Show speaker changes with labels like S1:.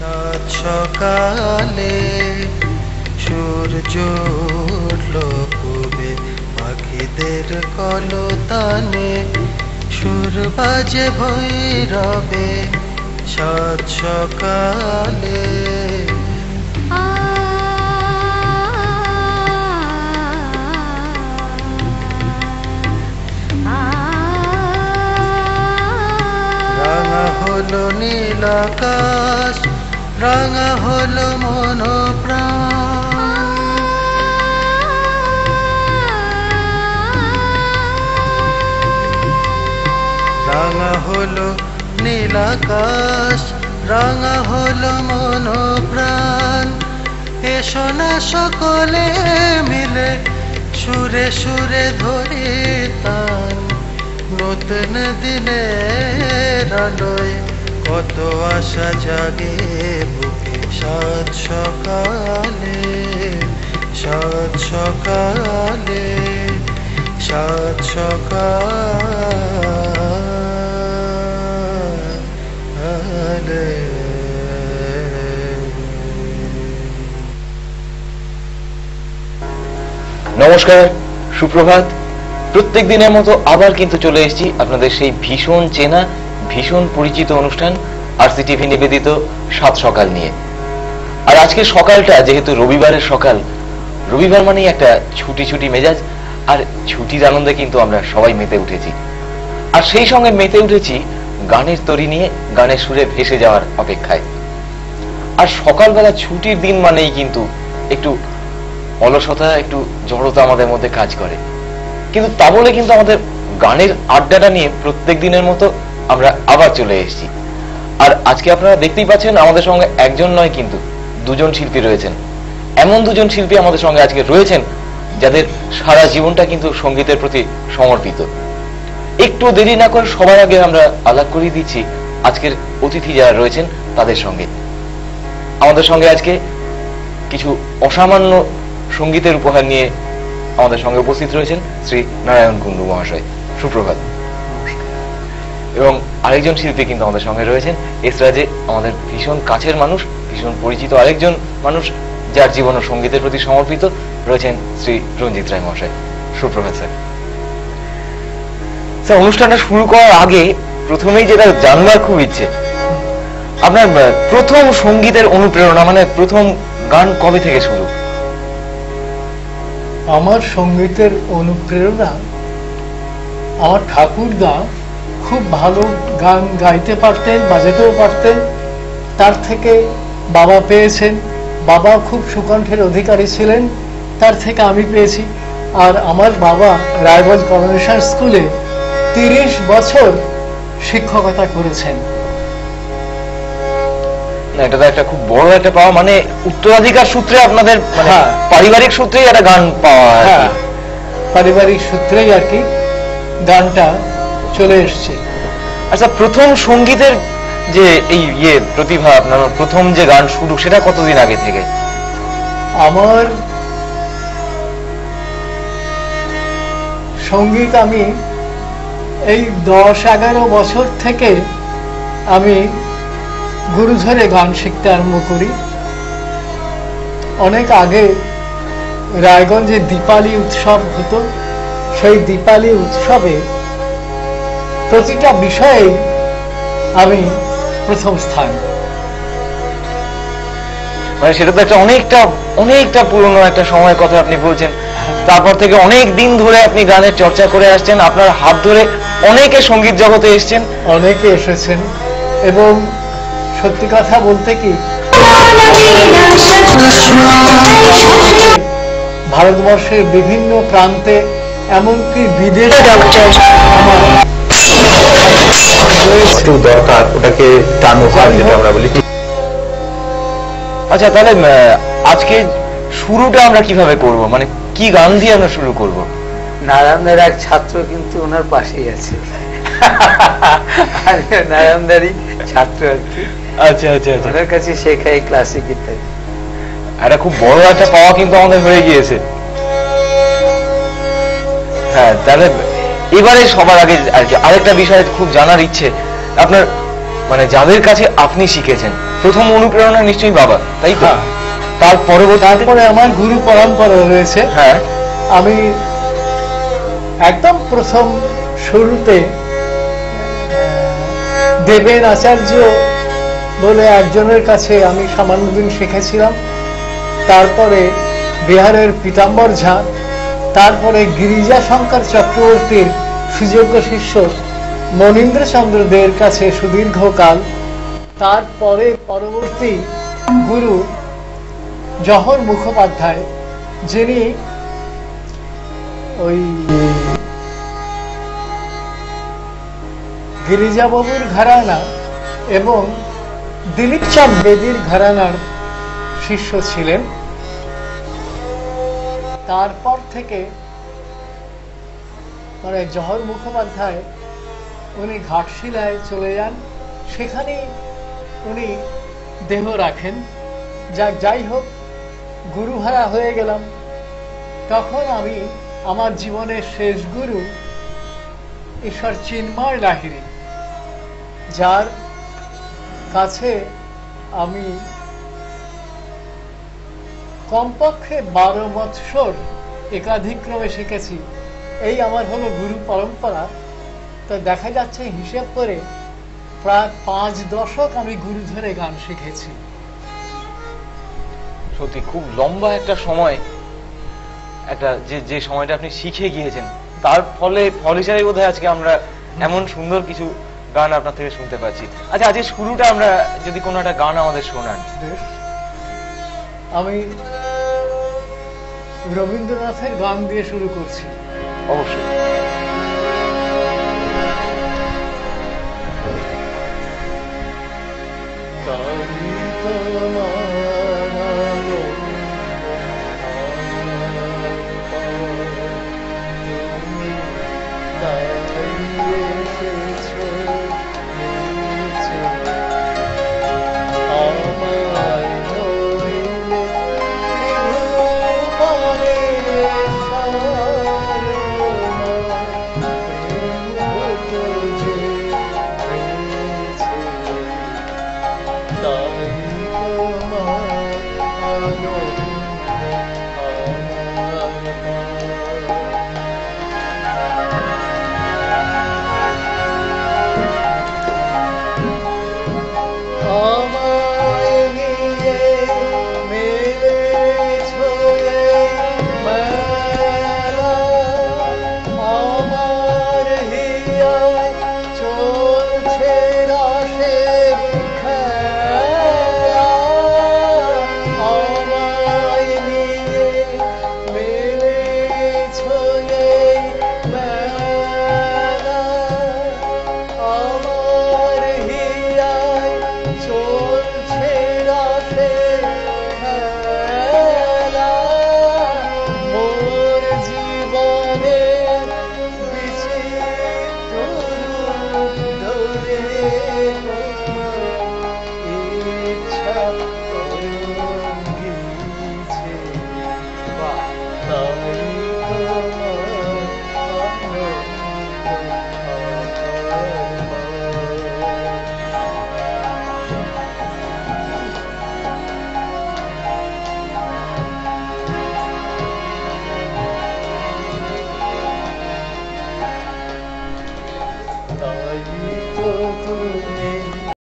S1: সাত সকালে সূর্য উঠল পূবে, পাখিদের কলতানে সুর বাজে ভৈরবে। সাত সকালে রাঙা হলো নীল আকাশ, রাঙা হলো মন প্রাণ। রাঙা হলো নীল আকাশ, রাঙা হলো মন প্রাণ। এসো না সকলে মিলে সুরে সুরে ধরি তান। নতুন দিনের আলোয় কত আশা জাগে বুকে। সাত সকালে, সাত সকালে, সাত সকালে।
S2: নমস্কার, সুপ্রভাত। প্রত্যেক দিনের মতো আবার কিন্তু চলে এসেছি আপনাদের সেই ভীষণ চেনা, ভীষণ পরিচিত অনুষ্ঠান আরসিটিভি নিবেদিত সাত সকাল নিয়ে। আর আজকে সকালটা যেহেতু রবিবারের সকাল, রবিবার মানেই একটা ছুটি ছুটি মেজাজ, আর ছুটির আনন্দে কিন্তু আমরা সবাই মেতে উঠেছি। আর সেই সঙ্গে মেতে উঠেছি গানের তরি নিয়ে, গানের সুরে ভেসে যাওয়ার অপেক্ষায়। আর সকালবেলা ছুটির দিন মানেই কিন্তু একটু অলসতা, একটু জড়তা আমাদের মধ্যে কাজ করে। কিন্তু তা বলে কিন্তু আমাদের গানের আড্ডাটা নিয়ে প্রত্যেক দিনের মতো আমরা আবার চলে এসেছি। আর আজকে আপনারা দেখতেই পাচ্ছেন আমাদের সঙ্গে একজন নয় কিন্তু দুজন শিল্পী রয়েছেন। এমন দুজন শিল্পী আমাদের সঙ্গে আজকে রয়েছেন যাদের সারা জীবনটা কিন্তু সঙ্গীতের প্রতি সমর্পিত। একটু দেরি না করে সবার আগে আমরা আলাপ করিয়ে দিচ্ছি আজকের অতিথি যারা রয়েছেন তাদের সঙ্গে। আমাদের সঙ্গে আজকে কিছু অসামান্য সঙ্গীতের উপহার নিয়ে আমাদের সঙ্গে উপস্থিত রয়েছেন শ্রী নারায়ণ কুণ্ডু মহাশয়। সুপ্রভাত। এবং আরেকজন শিল্পী কিন্তু আমাদের সঙ্গে রয়েছেন এসরাজে আমাদের ভীষণ কাছের মানুষ, ভীষণ পরিচিত আরেকজন মানুষ যার জীবন ও সঙ্গীতের প্রতি সমর্পিত, রয়েছেন শ্রী রঞ্জিত রায় মহাশয়। সুপ্রভাত স্যার। স্যার, অনুষ্ঠানটা শুরু করার আগে প্রথমেই যেটা জানবার খুব ইচ্ছে, আপনার প্রথম সঙ্গীতের অনুপ্রেরণা, মানে প্রথম গান কবে থেকে শুরু?
S3: আমার সঙ্গীতের অনুপ্রেরণা আমার ঠাকুরদা খুব ভালো গান গাইতে পারতেন, বাজাতেও পারতেন। তার থেকে বাবা পেয়েছেন, বাবা খুব সুকণ্ঠের অধিকারী ছিলেন, তার থেকে আমি পেয়েছি। আর আমার বাবা রায়গঞ্জ কমিউনিকেশন স্কুলে 30 বছর শিক্ষকতা করেছেন।
S2: এটা তো একটা খুব বড় একটা পাওয়া, মানে উত্তরাধিকার সূত্রে আপনাদের, মানে পারিবারিক সূত্রেই একটা গান পাওয়া।
S3: হ্যাঁ, পারিবারিক সূত্রেই আর কি গানটা চলে এসছে।
S2: আচ্ছা, প্রথম সঙ্গীতের যে এই প্রতিভা, আপনার প্রথম যে গান শুরু, সেটা কতদিন আগে থেকে?
S3: আমার সঙ্গীত আমি এই 10-11 বছর থেকে আমি গুরু ধরে গান শিখতে আরম্ভ করি। অনেক আগে রায়গঞ্জে দীপালি উৎসব হতো, সেই দীপালি উৎসবে প্রতিটা বিষয়ে আমি প্রথম স্থান।
S2: মানে সেটা তো একটা অনেকটা পুরনো একটা সময়ের কথা আপনি বলছেন। তারপর থেকে অনেক দিন ধরে আপনি গানের চর্চা করে আসছেন, আপনার হাত ধরে অনেকে সঙ্গীত জগতে এসেছেন,
S3: অনেকে এসেছেন। এবং সত্যি কথা বলতে কি, ভারতবর্ষের বিভিন্ন প্রান্তে, এমনকি বিদেশে
S2: দরকার, ওটাকে আমরা বলি। আচ্ছা, তাহলে আজকে শুরুটা আমরা কিভাবে করব, মানে কি গান দিয়ে আমরা শুরু করব?
S4: নারায়ণদের এক ছাত্র কিন্তু ওনার পাশেই আছে, নারায়ণদারই ছাত্র আর কি।
S2: আচ্ছা আচ্ছা আচ্ছা,
S4: ওনার কাছে শেখাই ক্লাসিক ইত্যাদি।
S2: এটা খুব বড় একটা পাওয়া কিন্তু আমাদের হয়ে গিয়েছে। হ্যাঁ, তাহলে এবারে সবার আগে আর কি আরেকটা বিষয় খুব জানার ইচ্ছে, আপনার মানে যাদের কাছে আপনি শিখেছেন প্রথম অনুপ্রেরণা নিশ্চয়ই বাবা, তাই তো?
S3: হ্যাঁ।
S2: তার পরবর্তী
S3: তারপরে আমার গুরু পরম্পরা রয়েছে।
S2: হ্যাঁ
S3: আমি একদম প্রথম শুরুতে দেবেন আচার্য বলে একজনের কাছে আমি সামান্য দিন শিখেছিলাম। তারপরে বিহারের পীতাম্বর ঝা, তারপরে গিরিজা শঙ্কর চক্রবর্তীর সুযোগ্য শিষ্য মনীন্দ্রচন্দ্র দের কাছে সুদীর্ঘকাল, তারপরে পরবর্তী গুরু জহর মুখোপাধ্যায়, যিনি ওই গিরিজাবাবুর ঘরানা এবং দিলীপ চাঁদ বেদীর ঘরানার শিষ্য ছিলেন। তারপর থেকে মানে জহর মুখোপাধ্যায় উনি ঘাটশিলায় চলে যান, সেখানে উনি দেহ রাখেন। যাই হোক, গুরুহারা হয়ে গেলাম। তখন আমি আমার জীবনের শেষ গুরু ঈশ্বর চিন্ময় লাহিড়ী, যার কাছে আমি কমপক্ষে 12 বৎসর একাধিক্রমে শিখেছি। এই আমার হলো গুরু পরম্পরা। তো দেখা যাচ্ছে হিসেব করে প্রায় 5 দশক আমি গুরু ধরে গান শিখেছি।
S2: সত্যি খুব লম্বা একটা সময়, একটা যে সময়টা আপনি শিখে গিয়েছেন, তার ফল হিসাবে বোধহয় আজকে আমরা এমন সুন্দর কিছু গান আপনার থেকে শুনতে পাচ্ছি। আচ্ছা, আজকে শুরুটা আমরা যদি কোনো একটা গান আমাদের শোনান।
S3: বেশ, আমি রবীন্দ্রনাথের গান দিয়ে শুরু করছি।
S2: অবশ্যই।
S3: কান্তনা